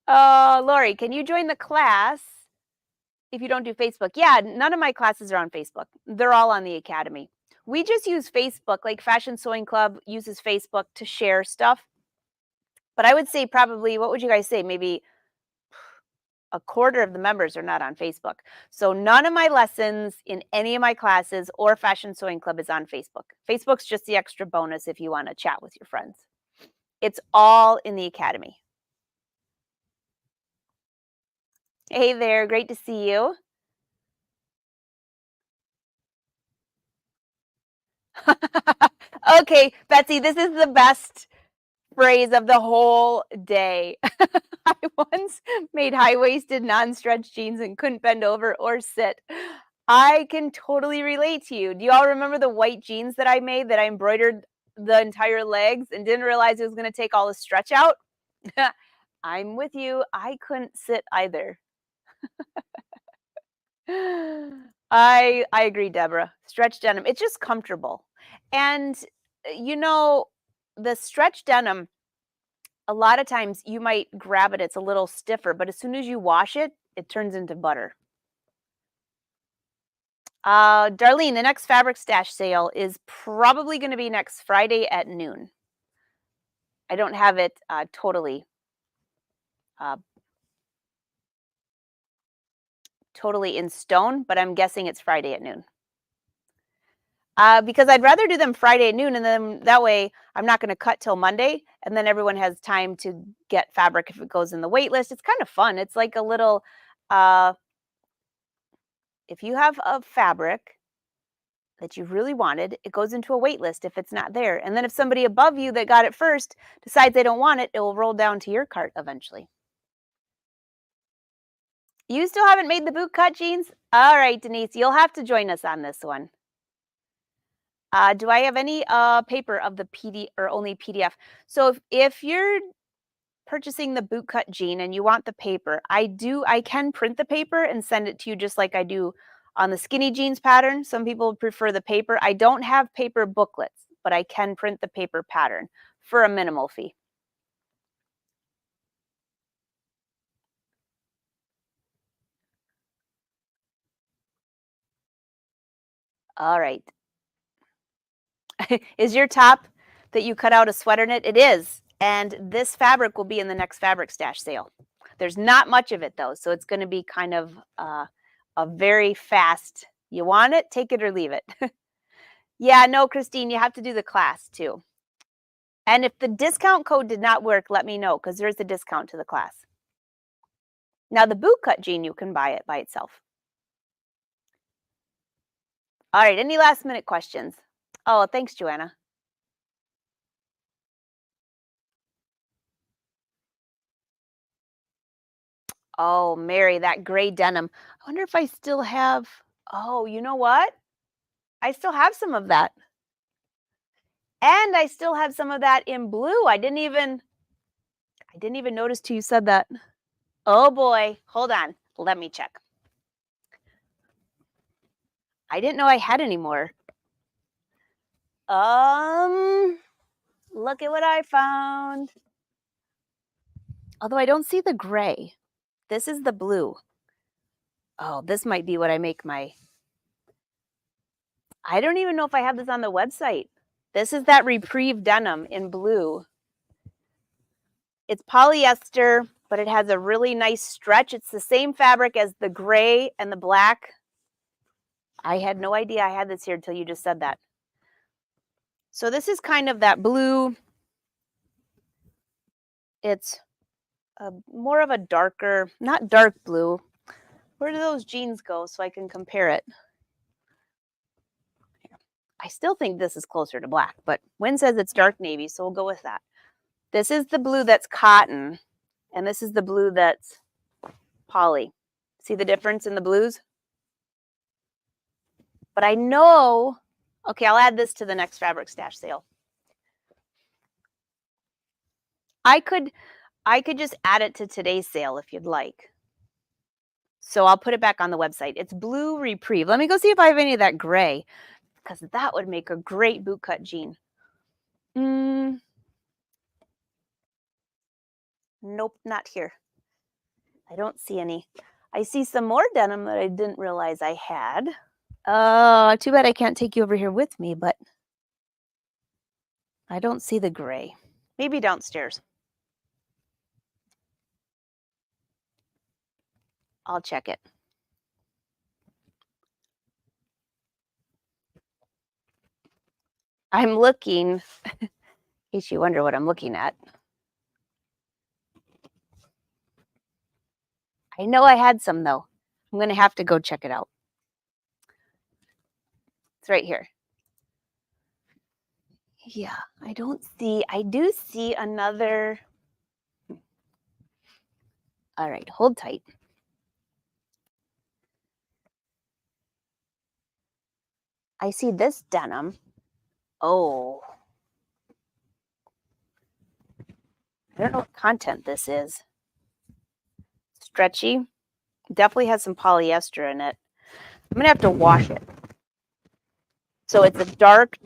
[SPEAKER 1] Lori, can you join the class if you don't do Facebook? Yeah, none of my classes are on Facebook. They're all on the Academy. We just use Facebook, like Fashion Sewing Club uses Facebook to share stuff. But I would say probably, what would you guys say? Maybe a quarter of the members are not on Facebook. So none of my lessons in any of my classes or Fashion Sewing Club is on Facebook. Facebook's just the extra bonus if you want to chat with your friends. It's all in the Academy. Hey there, great to see you. Okay, Betsy, this is the best phrase of the whole day. I once made high-waisted non-stretch jeans and couldn't bend over or sit. I can totally relate to you. Do you all remember the white jeans that I made that I embroidered the entire legs and didn't realize it was going to take all the stretch out? I'm with you. I couldn't sit either. I agree, Deborah. Stretch denim, it's just comfortable. And you know, the stretch denim, a lot of times you might grab it, it's a little stiffer, but as soon as you wash it, it turns into butter. Darlene, the next fabric stash sale is probably going to be next Friday at noon. I don't have it uh, totally in stone, but I'm guessing it's Friday at noon. Because I'd rather do them Friday at noon, and then that way I'm not going to cut till Monday, and then everyone has time to get fabric if it goes in the wait list. It's kind of fun. It's like a little, if you have a fabric that you really wanted, it goes into a wait list if it's not there. And then if somebody above you that got it first decides they don't want it, it will roll down to your cart eventually. You still haven't made the boot cut jeans? All right, Denise, you'll have to join us on this one. Do I have any paper of the PD or only PDF? So if you're purchasing the boot cut jean and you want the paper, I can print the paper and send it to you just like I do on the skinny jeans pattern. Some people prefer the paper. I don't have paper booklets, but I can print the paper pattern for a minimal fee. All right. Is your top that you cut out a sweater knit? It is. And this fabric will be in the next fabric stash sale. There's not much of it though, so it's going to be kind of a very fast, you want it, take it or leave it. Yeah, no, Christine, you have to do the class too. And if the discount code did not work, let me know because there's a discount to the class. Now the boot cut jean, you can buy it by itself. All right, any last minute questions? Oh, thanks, Joanna. Oh, Mary, that gray denim. I wonder if I still have, oh, you know what? I still have some of that. And I still have some of that in blue. I didn't even notice till you said that. Oh boy, hold on. Let me check. I didn't know I had any more. Look at what I found. Although I don't see the gray. This is the blue. Oh, this might be what I make my, I don't even know if I have this on the website. This is that Reprieve denim in blue. It's polyester, but it has a really nice stretch. It's the same fabric as the gray and the black. I had no idea I had this here until you just said that. So this is kind of that blue. It's more of a darker, not dark blue. Where do those jeans go so I can compare it? I still think this is closer to black, but Wynn says it's dark navy, so we'll go with that. This is the blue that's cotton, and this is the blue that's poly. See the difference in the blues? But I know, okay, I'll add this to the next fabric stash sale. I could just add it to today's sale if you'd like. So I'll put it back on the website. It's Blue Reprieve. Let me go see if I have any of that gray, because that would make a great boot cut jean. Nope, not here. I don't see any. I see some more denim that I didn't realize I had. Too bad I can't take you over here with me, but I don't see the gray. Maybe downstairs. I'll check it. I'm looking, in case you wonder what I'm looking at. I know I had some though. I'm gonna have to go check it out. It's right here. Yeah, I do see another. All right, hold tight. I see this denim. Oh, I don't know what content this is. Stretchy. Definitely has some polyester in it. I'm gonna have to wash it. So it's a dark.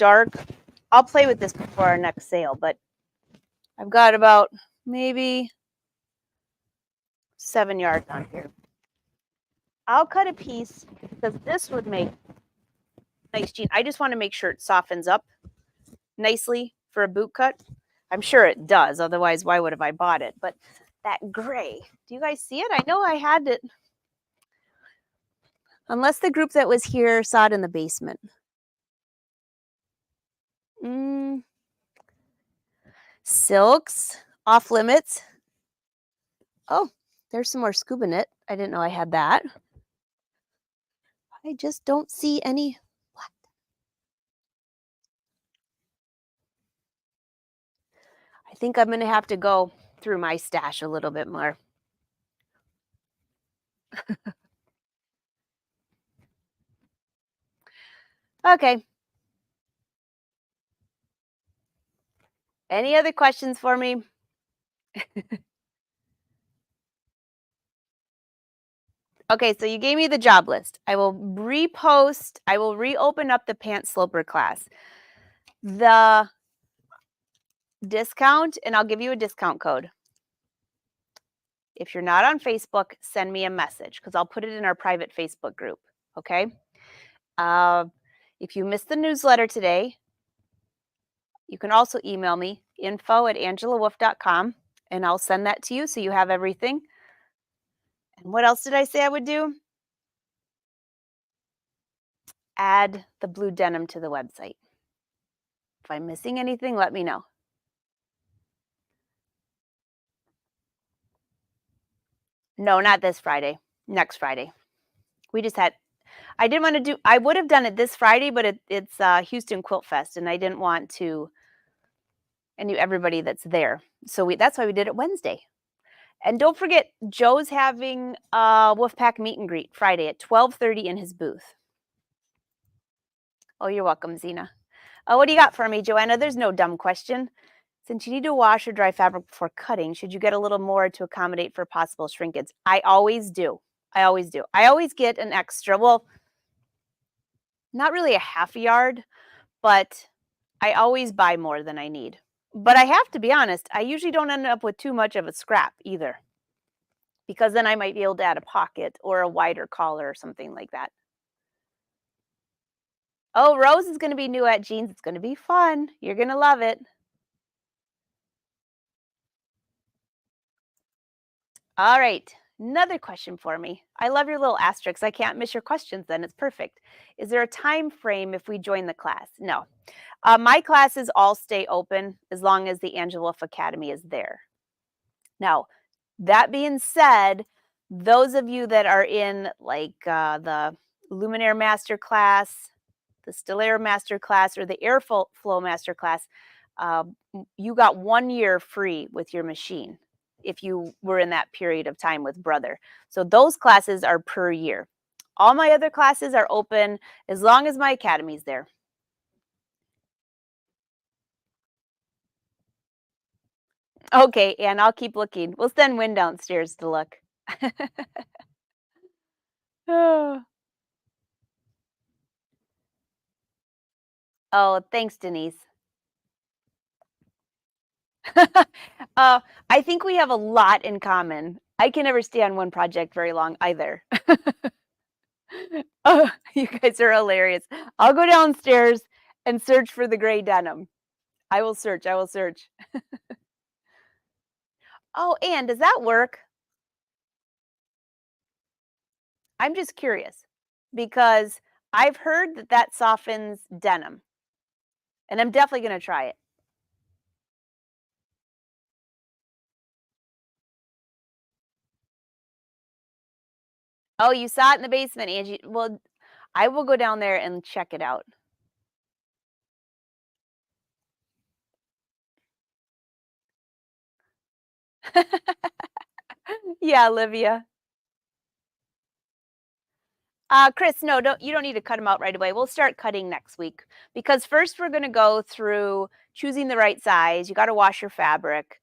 [SPEAKER 1] I'll play with this before our next sale, but I've got about maybe 7 yards on here. I'll cut a piece because this would make nice jean. I just want to make sure it softens up nicely for a boot cut. I'm sure it does. Otherwise, why would have I bought it? But that gray, do you guys see it? I know I had it. Unless the group that was here saw it in the basement. Silks, off limits. Oh, there's some more scuba knit. I didn't know I had that. I just don't see any. What? I think I'm going to have to go through my stash a little bit more. Okay. Any other questions for me? Okay, so you gave me the job list. I will repost, I will reopen up the pant sloper class. The discount, and I'll give you a discount code. If you're not on Facebook, send me a message because I'll put it in our private Facebook group. Okay. If you missed the newsletter today, you can also email me info@angelawolf.com and I'll send that to you so you have everything. And what else did I say I would do? Add the blue denim to the website. If I'm missing anything, let me know. No, not this Friday. Next Friday. We just had. I didn't want to do. I would have done it this Friday, but it's Houston Quilt Fest, and I didn't want to. I knew everybody that's there, so that's why we did it Wednesday. And don't forget, Joe's having a Wolfpack meet and greet Friday at 12:30 in his booth. Oh, you're welcome, Zena. What do you got for me, Joanna? There's no dumb question. Since you need to wash or dry fabric before cutting, should you get a little more to accommodate for possible shrinkage? I always do. I always do. I always get an extra, well, not really a half a yard, but I always buy more than I need. But I have to be honest, I usually don't end up with too much of a scrap either, because then I might be able to add a pocket or a wider collar or something like that. Oh, Rose is going to be new at jeans. It's going to be fun. You're going to love it. All right. Another question for me. I love your little asterisks. I can't miss your questions then. It's perfect. Is there a time frame if we join the class? No. My classes all stay open as long as the Angela Wolf Academy is there. Now, that being said, those of you that are in like the Luminaire Master Class, the Stellaire Master Class, or the Airflow Master Class, you got 1 year free with your machine if you were in that period of time with Brother. So those classes are per year. All my other classes are open as long as my academy's there. Okay, and I'll keep looking. We'll send Wynn downstairs to look. Oh, thanks, Denise. Uh, I think we have a lot in common. I can never stay on one project very long either. Oh, you guys are hilarious. I'll go downstairs and search for the gray denim. I will search, I will search. Oh, and does that work? I'm just curious because I've heard that that softens denim, and I'm definitely gonna try it. Oh, you saw it in the basement, Angie. Well, I will go down there and check it out. Yeah, Olivia. Chris, no, you don't need to cut them out right away. We'll start cutting next week because first we're going to go through choosing the right size. You got to wash your fabric.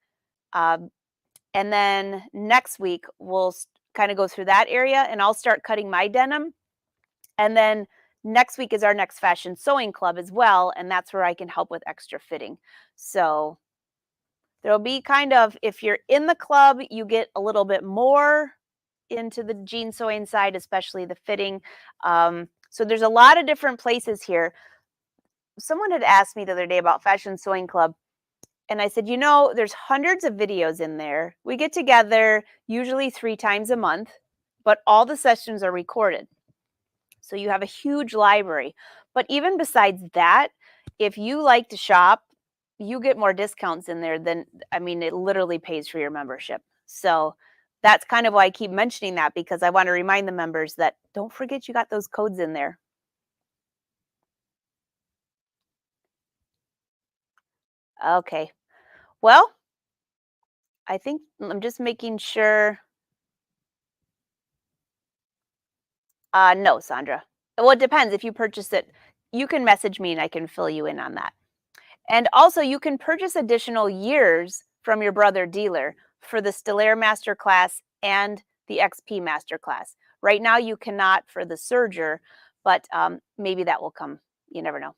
[SPEAKER 1] Um, and then next week we'll kind of go through that area and I'll start cutting my denim. And then next week is our next fashion sewing club as well. And that's where I can help with extra fitting. So there'll be kind of, if you're in the club, you get a little bit more into the jean sewing side, especially the fitting. So there's a lot of different places here. Someone had asked me the other day about Fashion Sewing Club, and I said, there's hundreds of videos in there. We get together usually 3 times a month, but all the sessions are recorded. So you have a huge library. But even besides that, if you like to shop, you get more discounts in there than, I mean, it literally pays for your membership. So that's kind of why I keep mentioning that because I want to remind the members that don't forget you got those codes in there. Okay. Well, I think I'm just making sure. No, Sandra. Well, it depends. If you purchase it, you can message me and I can fill you in on that. And also, you can purchase additional years from your brother dealer for the Stellaire Masterclass and the XP Masterclass. Right now, you cannot for the Serger, but maybe that will come. You never know.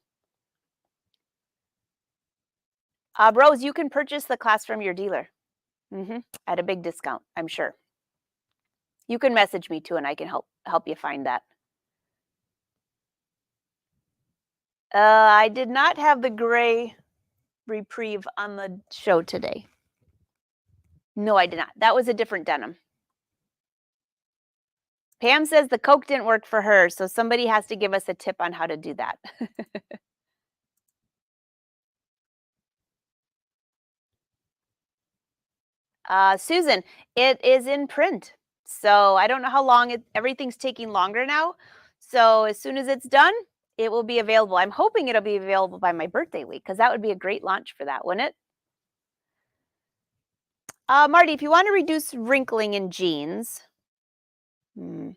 [SPEAKER 1] Rose, you can purchase the class from your dealer at a big discount, I'm sure. You can message me too, and I can help you find that. I did not have the gray reprieve on the show today. No, I did not. That was a different denim. Pam says the Coke didn't work for her, so somebody has to give us a tip on how to do that. Susan, it is in print. So I don't know how long everything's taking longer now. So as soon as it's done, it will be available. I'm hoping it'll be available by my birthday week because that would be a great launch for that, wouldn't it? Marty, if you want to reduce wrinkling in jeans, hmm,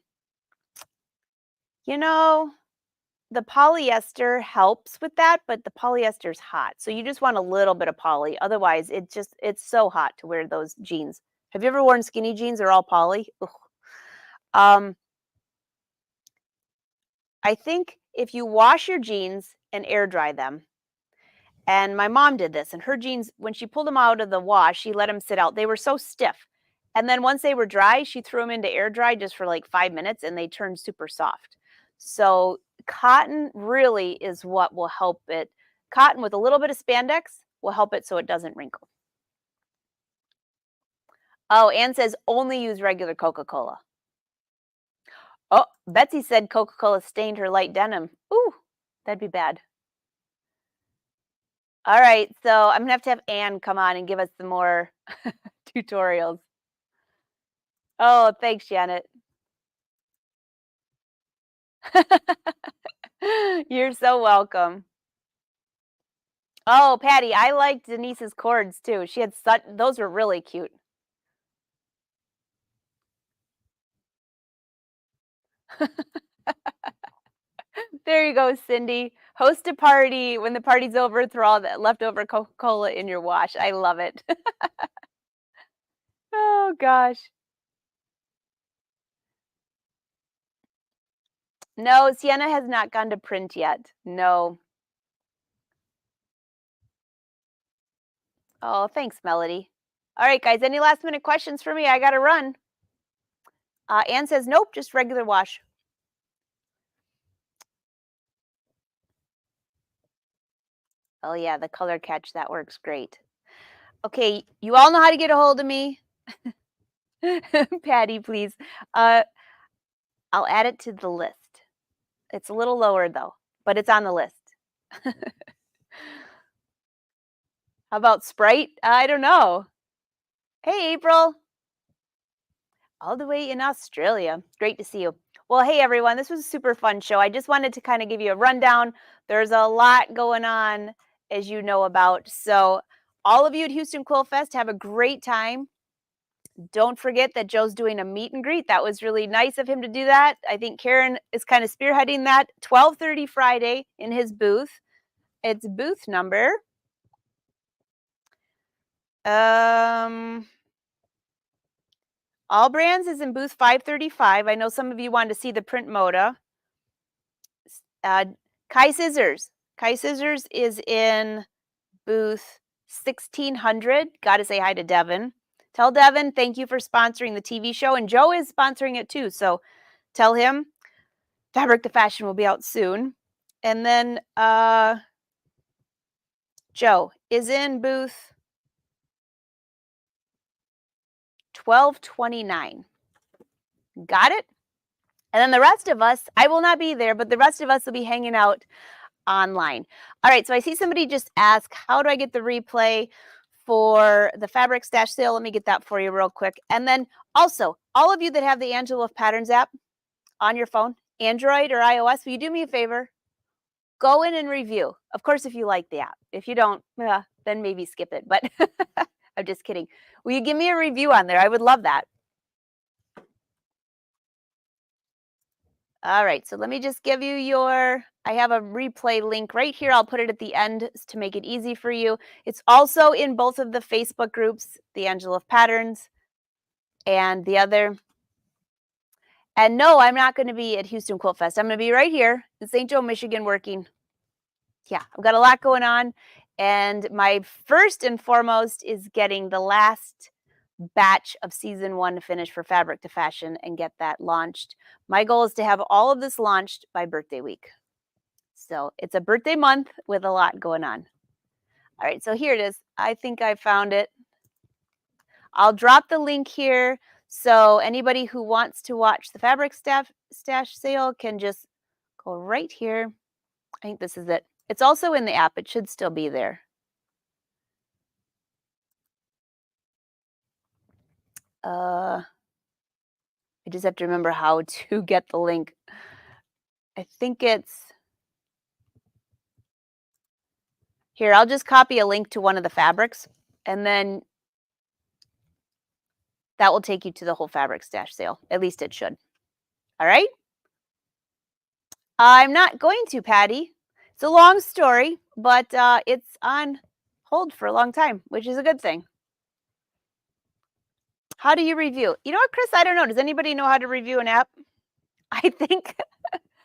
[SPEAKER 1] you know, the polyester helps with that, but the polyester's hot. So you just want a little bit of poly. Otherwise, it's so hot to wear those jeans. Have you ever worn skinny jeans? They're all poly. Ugh. Um, I think if you wash your jeans and air dry them, and my mom did this, and her jeans, when she pulled them out of the wash, she let them sit out. They were so stiff. And then once they were dry, she threw them into air dry just for like 5 minutes and they turned super soft. So cotton really is what will help it. Cotton with a little bit of spandex will help it so it doesn't wrinkle. Oh, Anne says only use regular Coca Cola. Oh, Betsy said Coca Cola stained her light denim. Ooh, that'd be bad. All right, so I'm gonna have Anne come on and give us some more tutorials. Oh, thanks, Janet. You're so welcome. Oh, Patty, I liked Denise's cords too. She had such those were really cute. There you go, Cindy. Host a party. When the party's over, throw all that leftover Coca-Cola in your wash. I love it. Oh gosh. No, Sienna has not gone to print yet. No. Oh, thanks, Melody. All right, guys, any last minute questions for me? I got to run. Ann says, nope, just regular wash. Oh, yeah, the color catch, that works great. Okay, you all know how to get a hold of me. Patty, please. Uh, I'll add it to the list. It's a little lower, though, but it's on the list. How about Sprite? I don't know. Hey, April. All the way in Australia. Great to see you. Well, hey, everyone. This was a super fun show. I just wanted to kind of give you a rundown. There's a lot going on, as you know about. So, all of you at Houston Quill Fest, have a great time. Don't forget that Joe's doing a meet and greet. That was really nice of him to do that. I think Karen is kind of spearheading that. 12:30 Friday in his booth. It's booth number. All Brands is in booth 535. I know some of you wanted to see the print moda. Kai Scissors. Kai Scissors is in booth 1600. Got to say hi to Devin. Tell Devin thank you for sponsoring the TV show, and Joe is sponsoring it too. So tell him Fabric to Fashion will be out soon. And then Joe is in booth 1229. Got it? And then the rest of us, I will not be there, but the rest of us will be hanging out online. All right, so I see somebody just ask, how do I get the replay for the fabric stash sale? Let me get that for you real quick. And then also, all of you that have the Angela Wolf Patterns app on your phone, Android or iOS, will you do me a favor? Go in and review. Of course, if you like the app. If you don't, then maybe skip it. But I'm just kidding. Will you give me a review on there? I would love that. All right, so let me just give you I have a replay link right here. I'll put it at the end to make it easy for you. It's also in both of the Facebook groups, the Angela Wolf Patterns and the other. And no, I'm not going to be at Houston Quilt Fest. I'm going to be right here in St. Joe, Michigan working. Yeah, I've got a lot going on. And my first and foremost is getting the last batch of season 1 finished for Fabric to Fashion and get that launched. My goal is to have all of this launched by birthday week. So it's a birthday month with a lot going on. All right, so here it is. I think I found it. I'll drop the link here. So anybody who wants to watch the fabric stash sale can just go right here. I think this is it. It's also in the app. It should still be there. I just have to remember how to get the link. I think it's here. I'll just copy a link to one of the fabrics, and then that will take you to the whole fabric stash sale. At least it should. All right. I'm not going to, Patty. It's a long story, but it's on hold for a long time, which is a good thing. How do you review? You know what, Chris? I don't know. Does anybody know how to review an app? I think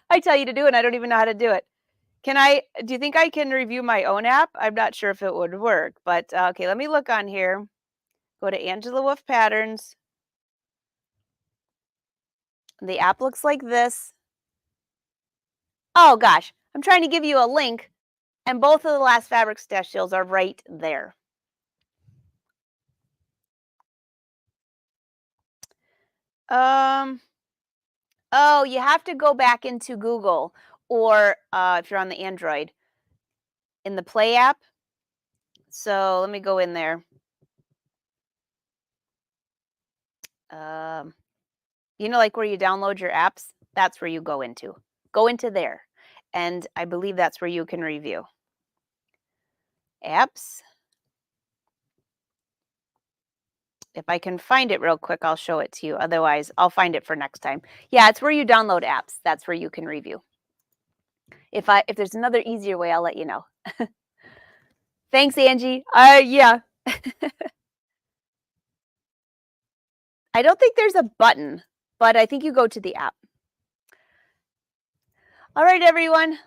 [SPEAKER 1] I tell you to do it, and I don't even know how to do it. Do you think I can review my own app? I'm not sure if it would work, but okay, let me look on here. Go to Angela Wolf Patterns. The app looks like this. Oh gosh, I'm trying to give you a link, and both of the last fabric stash sales are right there. Oh, you have to go back into Google, or if you're on the Android, in the Play app. So let me go in there. You know, like where you download your apps, that's where you go into. Go into there. And I believe that's where you can review. Apps. If I can find it real quick, I'll show it to you. Otherwise, I'll find it for next time. Yeah, it's where you download apps. That's where you can review. If there's another easier way, I'll let you know. Thanks, Angie. Yeah. I don't think there's a button, but I think you go to the app. All right, everyone.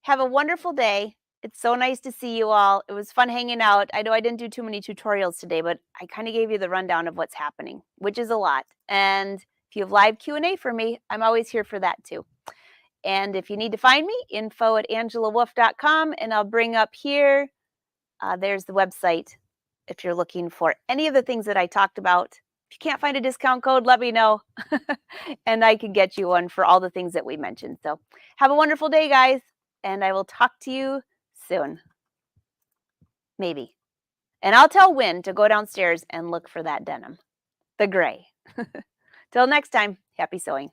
[SPEAKER 1] Have a wonderful day. It's so nice to see you all. It was fun hanging out. I know I didn't do too many tutorials today, but I kind of gave you the rundown of what's happening, which is a lot. And if you have live Q&A for me, I'm always here for that too. And if you need to find me, info@angelawolf.com, and I'll bring up here, there's the website if you're looking for any of the things that I talked about. If you can't find a discount code, let me know, and I can get you one for all the things that we mentioned. So have a wonderful day, guys, and I will talk to you soon. Maybe. And I'll tell Win to go downstairs and look for that denim, the gray. Till next time, happy sewing.